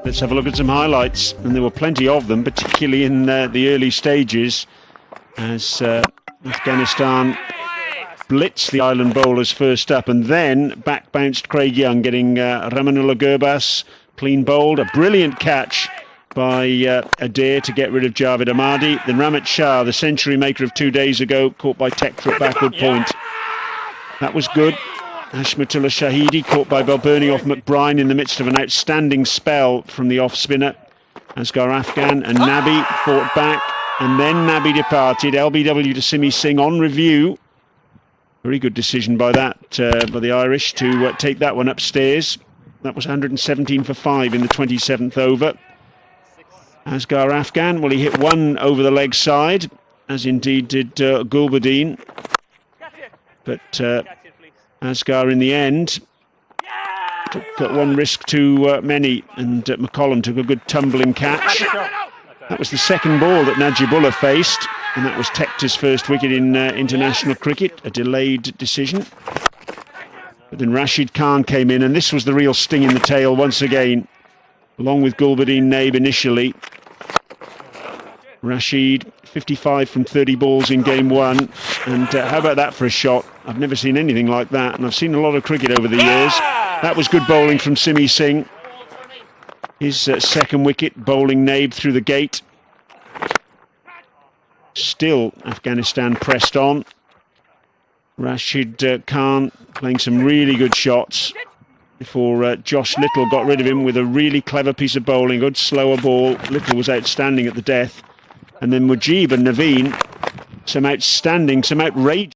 Let's have a look at some highlights, and there were plenty of them, particularly in the early stages, as Afghanistan blitzed the island bowlers first up, and then back bounced Craig Young, getting Ramanullah Gurbas clean bowled. A brilliant catch by Adair to get rid of Javed Ahmadi. Then Ramit Shah, the century maker of 2 days ago, caught by Tech for a backward point. That was good. Hashmatullah Shahidi caught by Balbirnie off McBride in the midst of an outstanding spell from the off-spinner. Asghar Afghan and Nabi fought back, and then Nabi departed. LBW to Simi Singh on review. Very good decision by the Irish to take that one upstairs. That was 117 for 5 in the 27th over. Asghar Afghan, well, he hit one over the leg side, as indeed did Gulbadine. But Asghar in the end took one risk too many, and McCollum took a good tumbling catch. That was the second ball that Najibullah faced, and that was Tector's first wicket in international cricket, a delayed decision. But then Rashid Khan came in, and this was the real sting in the tail once again, along with Gulbadine Naib initially. Rashid, 55 from 30 balls in game one, and how about that for a shot? I've never seen anything like that, and I've seen a lot of cricket over the years. That was good bowling from Simi Singh. His second wicket, bowling Naib through the gate. Still Afghanistan pressed on. Rashid Khan playing some really good shots before Josh Little got rid of him with a really clever piece of bowling, good slower ball. Little was outstanding at the death. And then Mujib and Naveen, some outrageous